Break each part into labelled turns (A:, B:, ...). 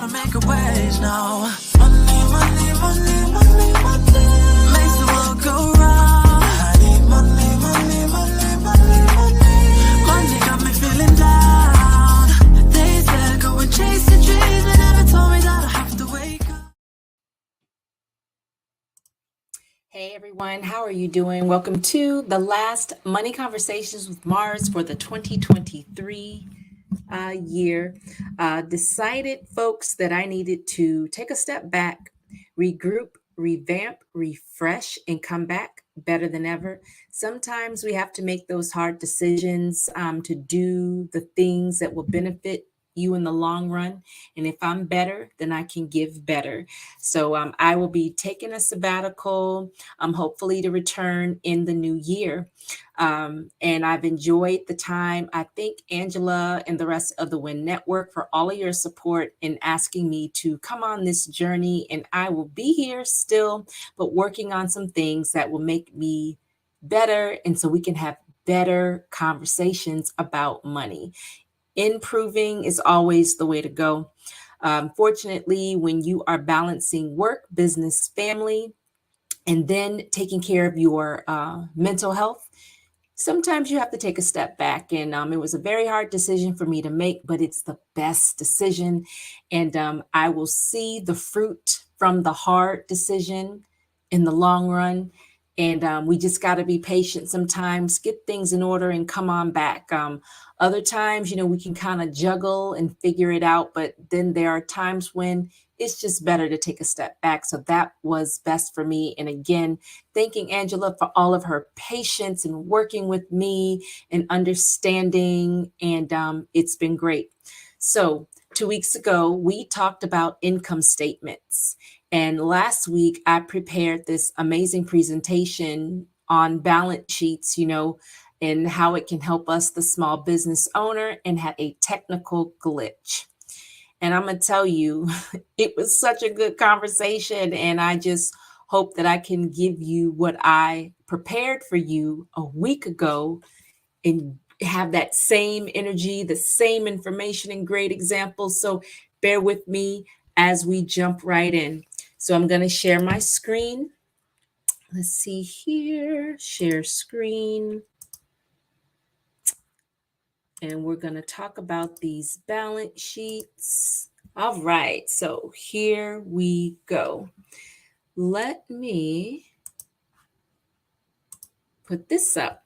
A: never make a wage, no. Money, money, money, money, money makes the world go round. I need money, money, money, money, money. Money got me feeling down. They said go and chase your dreams, but never told me that I have to wake up.
B: Hey everyone, how are you doing? Welcome to the last Money Conversations with Mars for the 2023 year. Decided, folks, that I needed to take a step back, regroup, revamp, refresh, and come back better than ever. Sometimes we have to make those hard decisions to do the things that will benefit you in the long run. And if I'm better, then I can give better. So I will be taking a sabbatical, hopefully to return in the new year. And I've enjoyed the time. I thank Angela and the rest of the WIN Network for all of your support in asking me to come on this journey. And I will be here still, but working on some things that will make me better. And so we can have better conversations about money. Improving is always the way to go. Fortunately, when you are balancing work, business, family, and then taking care of your mental health, sometimes you have to take a step back. And it was a very hard decision for me to make, but it's the best decision. And I will see the fruit from the hard decision in the long run. And we just got to be patient sometimes, get things in order and come on back. Other times, we can kind of juggle and figure it out. But then there are times when it's just better to take a step back. So that was best for me. And again, thanking Angela for all of her patience and working with me and understanding. And it's been great. So 2 weeks ago, we talked about income statements. And last week, I prepared this amazing presentation on balance sheets, and how it can help us, the small business owner, and had a technical glitch. And I'm going to tell you, it was such a good conversation. And I just hope that I can give you what I prepared for you a week ago and have that same energy, the same information and great examples. So bear with me as we jump right in. So I'm going to share my screen. Let's see here, share screen. And we're going to talk about these balance sheets. All right, so here we go. Let me put this up.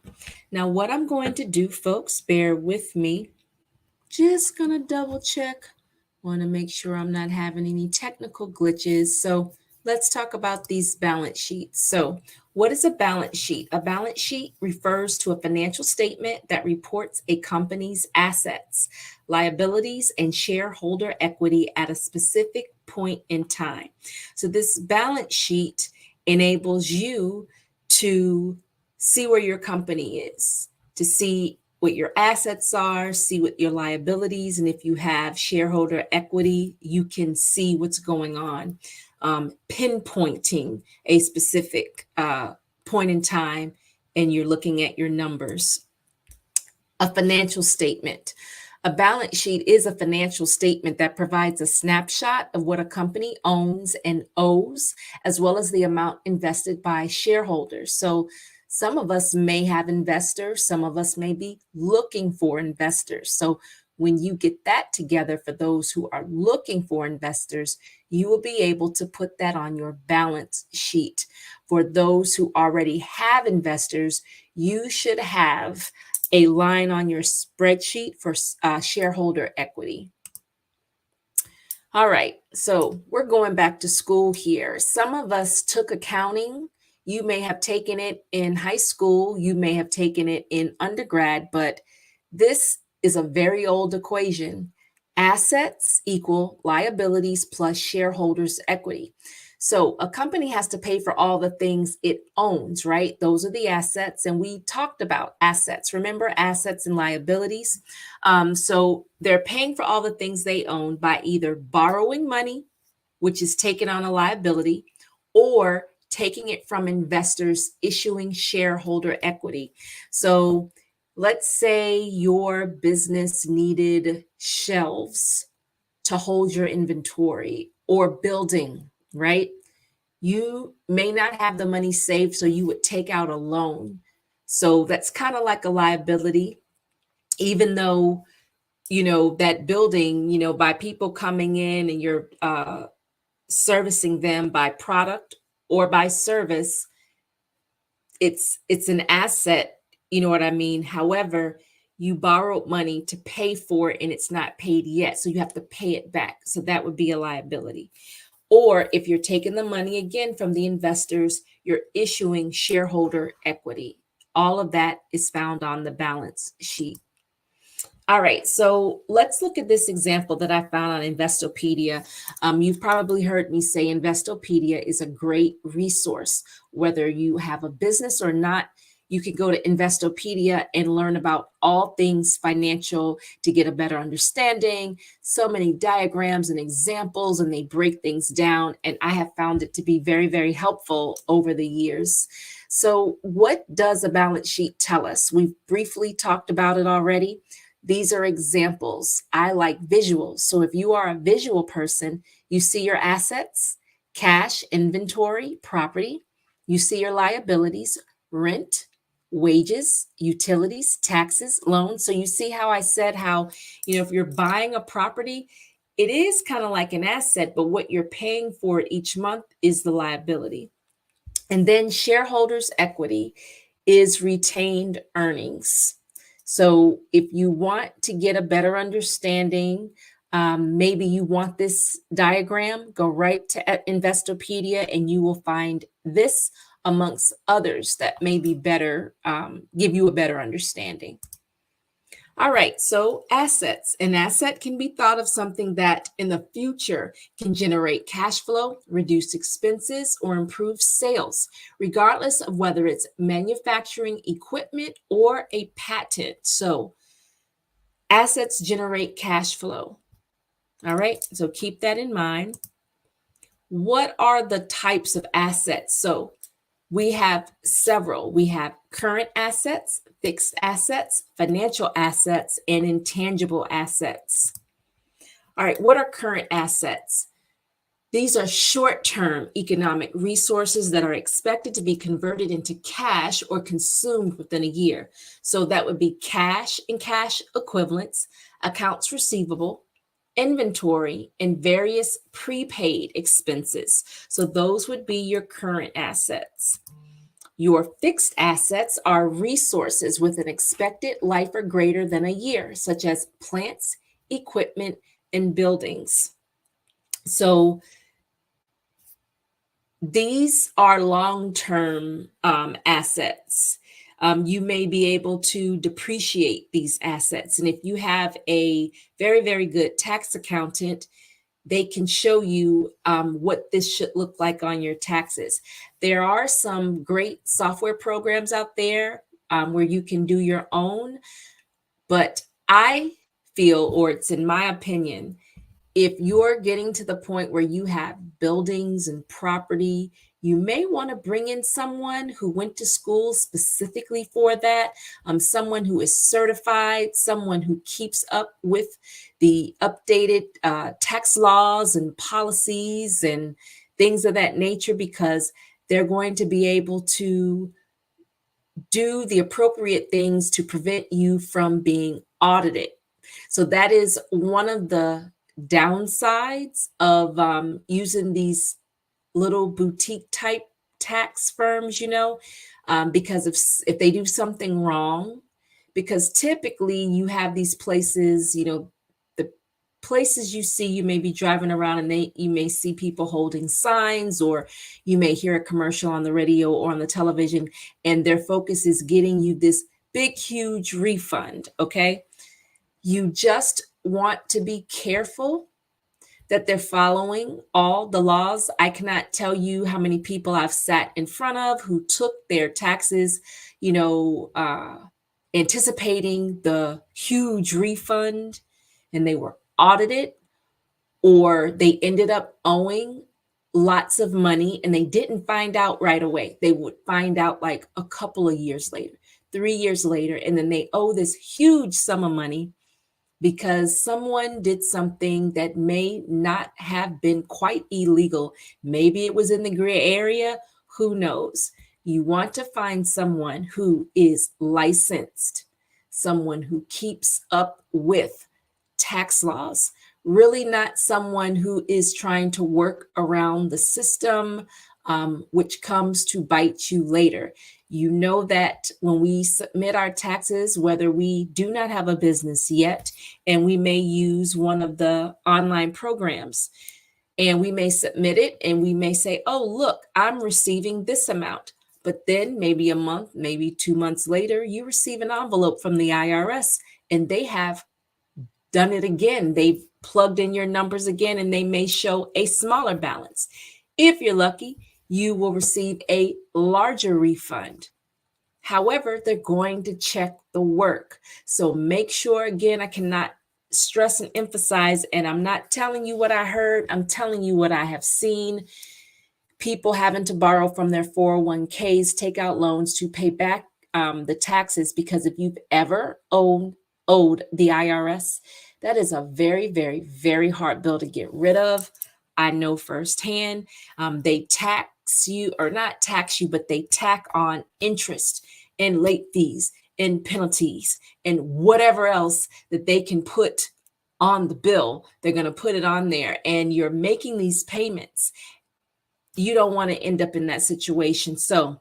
B: Now, what I'm going to do, folks, bear with me. Just going to double check. Want to make sure I'm not having any technical glitches. So let's talk about these balance sheets. So what is a balance sheet? A balance sheet refers to a financial statement that reports a company's assets, liabilities, and shareholder equity at a specific point in time. So this balance sheet enables you to see where your company is, to see what your assets are, see what your liabilities, and if you have shareholder equity, you can see what's going on, pinpointing a specific point in time, and you're looking at your numbers. A financial statement. A balance sheet is a financial statement that provides a snapshot of what a company owns and owes, as well as the amount invested by shareholders. So some of us may have investors, some of us may be looking for investors. So when you get that together, for those who are looking for investors, you will be able to put that on your balance sheet. For those who already have investors, you should have a line on your spreadsheet for shareholder equity. All right, so we're going back to school here. Some of us took accounting. You may have taken it in high school, you may have taken it in undergrad, but this is a very old equation. Assets equal liabilities plus shareholders' equity. So a company has to pay for all the things it owns, right? Those are the assets. And we talked about assets. Remember, assets and liabilities. So they're paying for all the things they own by either borrowing money, which is taken on a liability, or taking it from investors, issuing shareholder equity. So let's say your business needed shelves to hold your inventory or building, right? You may not have the money saved, so you would take out a loan. So that's kind of like a liability, even though, that building, by people coming in and you're servicing them by product or by service, it's an asset, you know what I mean? However, you borrowed money to pay for it and it's not paid yet, so you have to pay it back. So that would be a liability. Or if you're taking the money again from the investors, you're issuing shareholder equity. All of that is found on the balance sheet. All right, so let's look at this example that I found on Investopedia. You've probably heard me say Investopedia is a great resource. Whether you have a business or not, you can go to Investopedia and learn about all things financial to get a better understanding. So many diagrams and examples, and they break things down. And I have found it to be very, very helpful over the years. So what does a balance sheet tell us? We've briefly talked about it already. These are examples. I like visuals. So if you are a visual person, you see your assets, cash, inventory, property. You see your liabilities, rent, wages, utilities, taxes, loans. So you see how I said how, if you're buying a property, it is kind of like an asset, but what you're paying for each month is the liability. And then shareholders' equity is retained earnings. So if you want to get a better understanding, maybe you want this diagram, go right to Investopedia and you will find this amongst others that may be better, give you a better understanding. All right, so assets. An asset can be thought of something that in the future can generate cash flow, reduce expenses, or improve sales, regardless of whether it's manufacturing equipment or a patent. So assets generate cash flow. All right, so keep that in mind. What are the types of assets? So we have several. We have current assets, fixed assets, financial assets, and intangible assets. All right, what are current assets? These are short-term economic resources that are expected to be converted into cash or consumed within a year. So that would be cash and cash equivalents, accounts receivable, inventory, and various prepaid expenses. So those would be your current assets. Your fixed assets are resources with an expected life or greater than a year, such as plants, equipment, and buildings. So these are long-term assets. You may be able to depreciate these assets. And if you have a very, very good tax accountant, they can show you what this should look like on your taxes. There are some great software programs out there where you can do your own, but I feel, or it's in my opinion, if you're getting to the point where you have buildings and property, you may want to bring in someone who went to school specifically for that, someone who is certified, someone who keeps up with the updated tax laws and policies and things of that nature, because they're going to be able to do the appropriate things to prevent you from being audited. So that is one of the downsides of using these little boutique type tax firms, because if they do something wrong, because typically you have these places, the places you see, you may be driving around and you may see people holding signs, or you may hear a commercial on the radio or on the television, and their focus is getting you this big, huge refund. Okay. You just want to be careful that they're following all the laws. I cannot tell you how many people I've sat in front of who took their taxes, anticipating the huge refund, and they were audited, or they ended up owing lots of money and they didn't find out right away. They would find out like a couple of years later, 3 years later, and then they owe this huge sum of money. because someone did something that may not have been quite illegal. Maybe it was in the gray area, who knows? You want to find someone who is licensed, someone who keeps up with tax laws, really not someone who is trying to work around the system, which comes to bite you later. You know that when we submit our taxes, whether we do not have a business yet, and we may use one of the online programs, and we may submit it and we may say, oh, look, I'm receiving this amount. But then maybe a month, maybe 2 months later, you receive an envelope from the IRS and they have done it again. They've plugged in your numbers again and they may show a smaller balance. If you're lucky, you will receive a larger refund. However, they're going to check the work. So make sure, again, I cannot stress and emphasize, and I'm not telling you what I heard, I'm telling you what I have seen. People having to borrow from their 401ks, take out loans to pay back the taxes, because if you've ever owed the IRS, that is a very, very, very hard bill to get rid of. I know firsthand. They tax you, or not tax you, but they tack on interest and late fees and penalties and whatever else that they can put on the bill. They're going to put it on there, and you're making these payments. You don't want to end up in that situation. So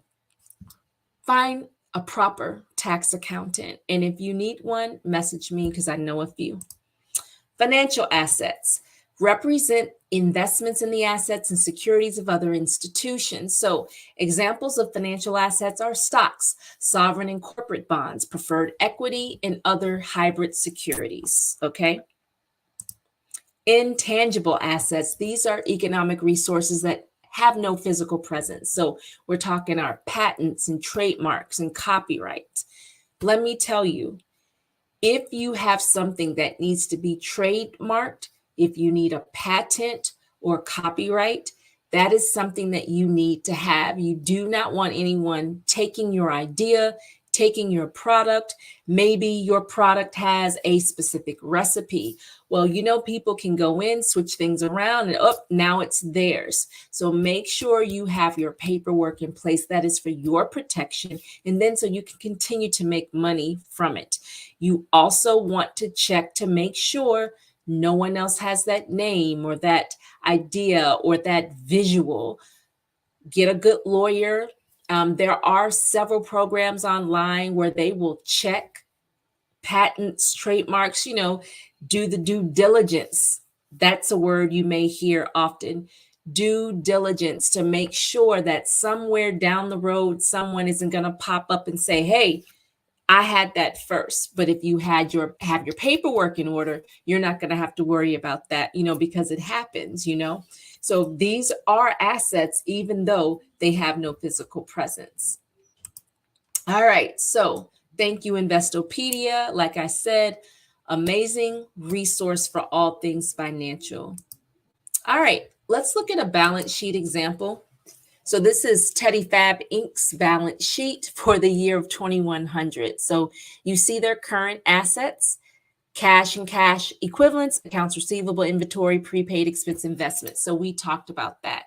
B: find a proper tax accountant. And if you need one, message me because I know a few. Financial assets represent investments in the assets and securities of other institutions. So examples of financial assets are stocks, sovereign and corporate bonds, preferred equity, and other hybrid securities. Okay. Intangible assets. These are economic resources that have no physical presence. So we're talking our patents and trademarks and copyright. Let me tell you, if you have something that needs to be trademarked, if you need a patent or copyright, that is something that you need to have. You do not want anyone taking your idea, taking your product. Maybe your product has a specific recipe. Well, you know, people can go in, switch things around, and now it's theirs. So make sure you have your paperwork in place that is for your protection, and then so you can continue to make money from it. You also want to check to make sure no one else has that name or that idea or that visual. Get a good lawyer. There are several programs online where they will check patents, trademarks, do the due diligence. That's a word you may hear often. Due diligence, to make sure that somewhere down the road, someone isn't going to pop up and say, hey, I had that first. But if you have your paperwork in order, you're not going to have to worry about that, because it happens, So these are assets, even though they have no physical presence. All right. So thank you, Investopedia. Like I said, amazing resource for all things financial. All right. Let's look at a balance sheet example. So this is Teddy Fab Inc.'s balance sheet for the year of 2100. So you see their current assets, cash and cash equivalents, accounts receivable, inventory, prepaid expense, investments. So we talked about that.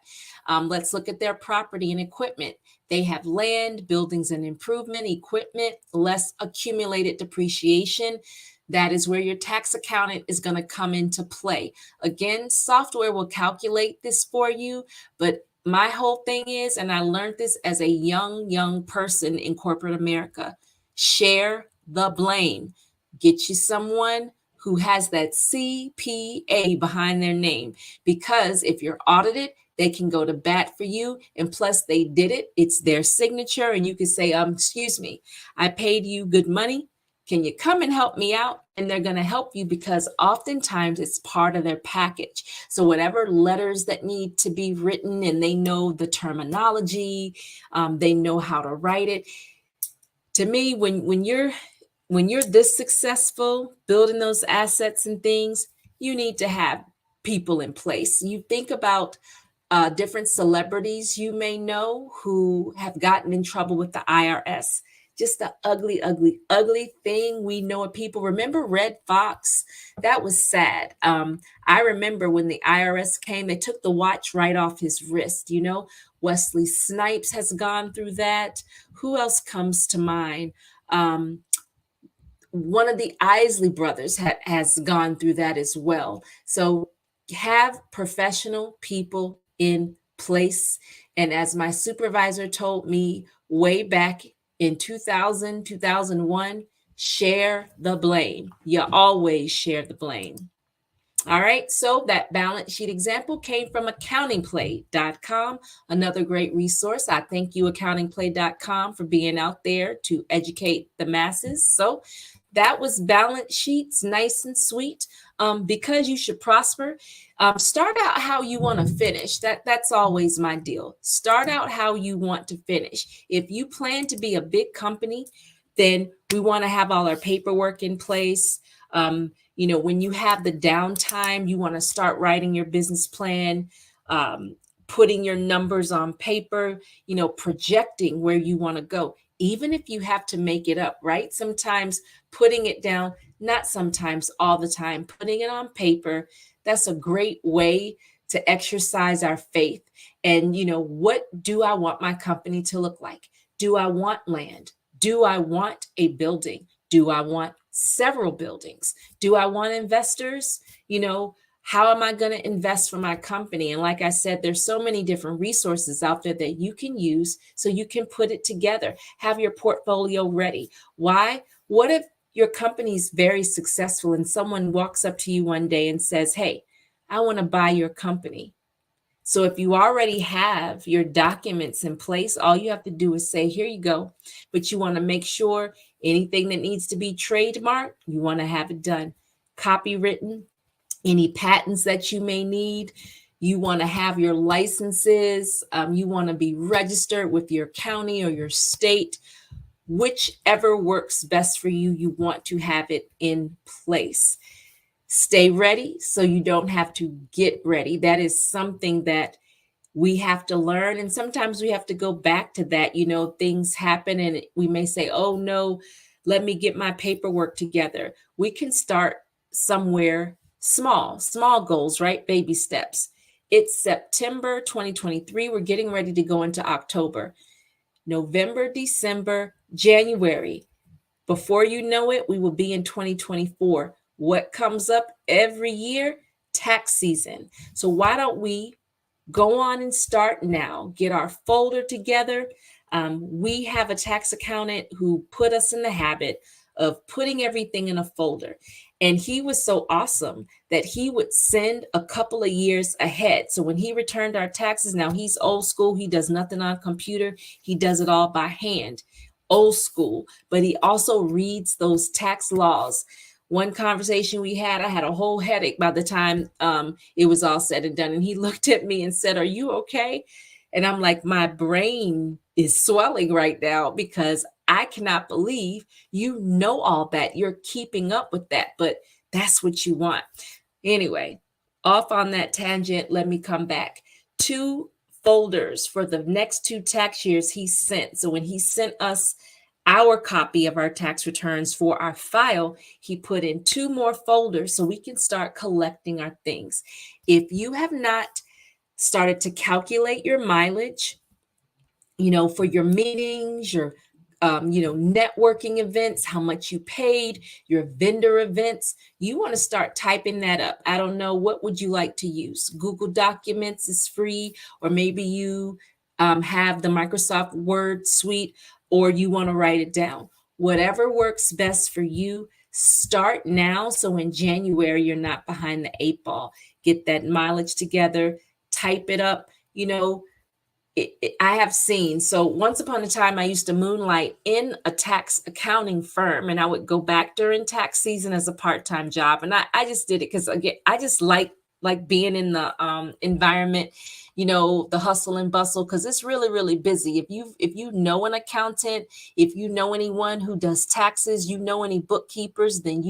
B: Let's look at their property and equipment. They have land, buildings and improvement, equipment, less accumulated depreciation. That is where your tax accountant is going to come into play. Again, software will calculate this for you, but my whole thing is, and I learned this as a young person in corporate America, share the blame. Get you someone who has that CPA behind their name, because if you're audited, they can go to bat for you. And plus they did it. It's their signature. And you can say, excuse me, I paid you good money. Can you come and help me out? And they're going to help you, because oftentimes it's part of their package. So whatever letters that need to be written, and they know the terminology, they know how to write it. To me, when you're this successful building those assets and things, you need to have people in place. You think about different celebrities you may know who have gotten in trouble with the IRS. just the ugly, ugly, ugly thing we know of people. Remember Red Fox? That was sad. I remember when the IRS came, they took the watch right off his wrist. Wesley Snipes has gone through that. Who else comes to mind? One of the Isley brothers has gone through that as well. So have professional people in place. And as my supervisor told me way back in 2000, 2001, share the blame. You always share the blame. All right, so that balance sheet example came from accountingplay.com, another great resource. I thank you, accountingplay.com, for being out there to educate the masses. So that was balance sheets, nice and sweet. Because you should prosper, start out how you want to finish. That's always my deal. Start out how you want to finish. If you plan to be a big company, then we want to have all our paperwork in place. When you have the downtime, you want to start writing your business plan, putting your numbers on paper, projecting where you want to go, even if you have to make it up, right? Sometimes putting it down, not sometimes, all the time, putting it on paper, that's a great way to exercise our faith. And, what do I want my company to look like? Do I want land? Do I want a building? Do I want several buildings? Do I want investors? How am I going to invest for my company? And like I said, there's so many different resources out there that you can use so you can put it together, have your portfolio ready. Why? What if your company's very successful and someone walks up to you one day and says, hey, I want to buy your company? So if you already have your documents in place, all you have to do is say, here you go. But you want to make sure anything that needs to be trademarked, you want to have it done. Copywritten, any patents that you may need. You want to have your licenses. You want to be registered with your county or your state. Whichever works best for you, you want to have it in place. Stay ready so you don't have to get ready. That is something that we have to learn. And sometimes we have to go back to that. Things happen and we may say, oh no, let me get my paperwork together. We can start somewhere small goals, right? Baby steps. It's September 2023. We're getting ready to go into October, November, December, January. Before you know it, we will be in 2024. What comes up every year? Tax season. So why don't we go on and start now? Get our folder together. We have a tax accountant who put us in the habit of putting everything in a folder. And he was so awesome that he would send a couple of years ahead. So when he returned our taxes, now he's old school. He does nothing on computer. He does it all by hand, old school. But he also reads those tax laws. One conversation we had, I had a whole headache by the time it was all said and done. And he looked at me and said, are you okay? And I'm like, my brain is swelling right now because I cannot believe you know all that. You're keeping up with that, but that's what you want. Anyway, off on that tangent, let me come back. 2 folders for the next 2 tax years he sent. So when he sent us our copy of our tax returns for our file, he put in 2 more folders so we can start collecting our things. If you have not started to calculate your mileage, for your meetings, your networking events, how much you paid, your vendor events, you want to start typing that up. I don't know, what would you like to use? Google Documents is free, or maybe you have the Microsoft Word suite, or you want to write it down. Whatever works best for you, start now. So in January, you're not behind the 8 ball. Get that mileage together, type it up. I have seen, so once upon a time, I used to moonlight in a tax accounting firm, and I would go back during tax season as a part-time job. And I just did it because, again, I just like being in the environment, the hustle and bustle, because it's really, really busy. If you know an accountant, if you know anyone who does taxes, any bookkeepers, then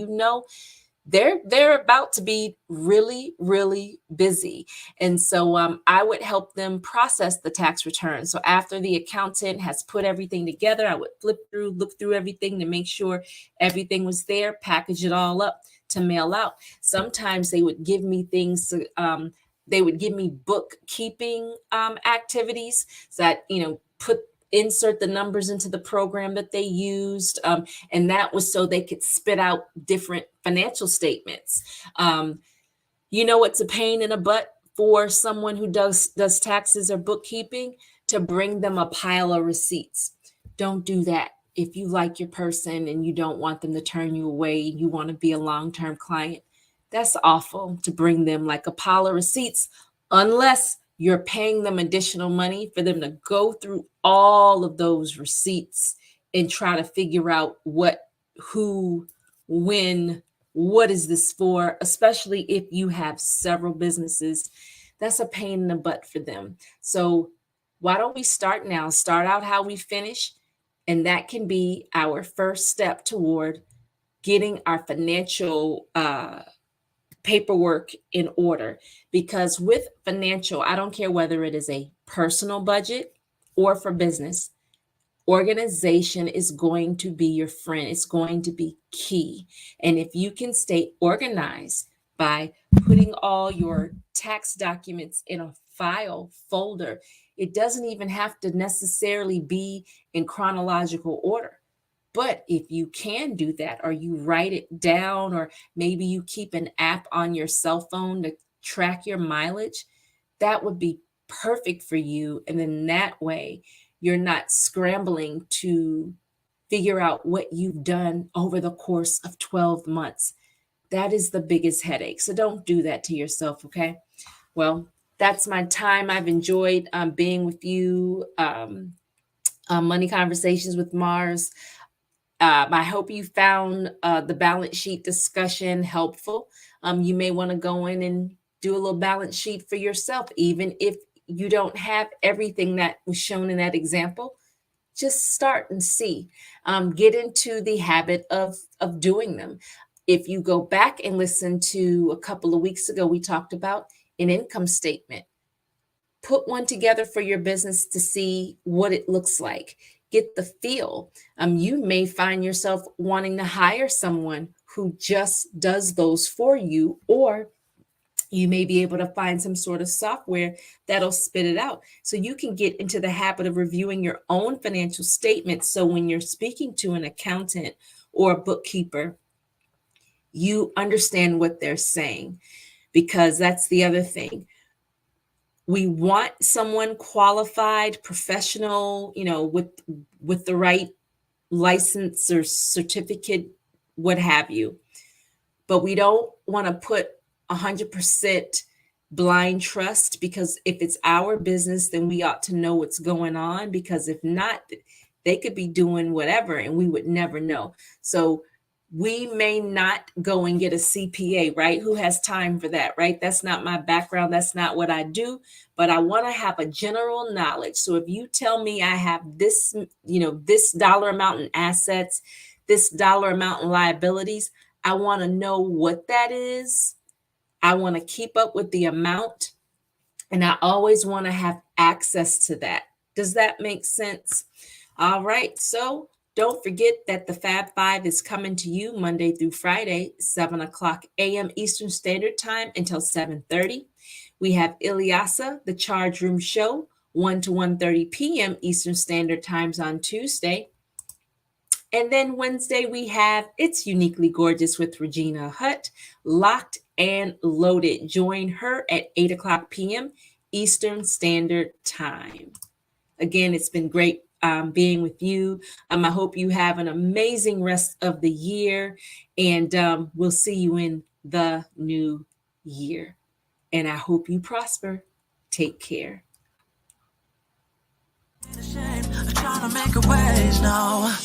B: they're about to be really, really busy. And so I would help them process the tax return. So after the accountant has put everything together, I would look through everything to make sure everything was there, package it all up to mail out. Sometimes they would give me things they would give me bookkeeping activities that, insert the numbers into the program that they used. And that was so they could spit out different financial statements. It's a pain in the butt for someone who does taxes or bookkeeping to bring them a pile of receipts. Don't do that. If you like your person and you don't want them to turn you away, you want to be a long-term client, that's awful to bring them like a pile of receipts, unless you're paying them additional money for them to go through all of those receipts and try to figure out what, who, when, what is this for, especially if you have several businesses. That's a pain in the butt for them. So why don't we start now? Start out how we finish. And that can be our first step toward getting our financial paperwork in order. Because with financial, I don't care whether it is a personal budget or for business, organization is going to be your friend. It's going to be key. And if you can stay organized by putting all your tax documents in a file folder, it doesn't even have to necessarily be in chronological order. But if you can do that, or you write it down, or maybe you keep an app on your cell phone to track your mileage, that would be perfect for you. And then that way, you're not scrambling to figure out what you've done over the course of 12 months. That is the biggest headache. So don't do that to yourself, okay? Well, that's my time. I've enjoyed being with you. Money Conversations with Mars. I hope you found the balance sheet discussion helpful. You may want to go in and do a little balance sheet for yourself, even if you don't have everything that was shown in that example. Just start and see. Get into the habit of doing them. If you go back and listen to a couple of weeks ago, we talked about an income statement. Put one together for your business to see what it looks like. Get the feel. You may find yourself wanting to hire someone who just does those for you, or you may be able to find some sort of software that'll spit it out. So you can get into the habit of reviewing your own financial statements. So when you're speaking to an accountant or a bookkeeper, you understand what they're saying, because that's the other thing. We want someone qualified, professional, with the right license or certificate, what have you. But we don't want to put 100% blind trust, because if it's our business, then we ought to know what's going on, because if not, they could be doing whatever and we would never know. So we may not go and get a CPA, right? Who has time for that, right? That's not my background. That's not what I do, but I want to have a general knowledge. So if you tell me I have this, this dollar amount in assets, this dollar amount in liabilities, I want to know what that is. I want to keep up with the amount, and I always want to have access to that. Does that make sense? All right. So don't forget that the Fab Five is coming to you Monday through Friday, 7 o'clock a.m. Eastern Standard Time until 7:30. We have Ilyasa, the Charge Room Show, 1 to 1:30 p.m. Eastern Standard Times on Tuesday. And then Wednesday, we have It's Uniquely Gorgeous with Regina Hutt, Locked and Loaded. Join her at 8 o'clock p.m. Eastern Standard Time. Again, it's been great being with you. I hope you have an amazing rest of the year, and we'll see you in the new year. And I hope you prosper. Take care.
A: Trying to make a ways now.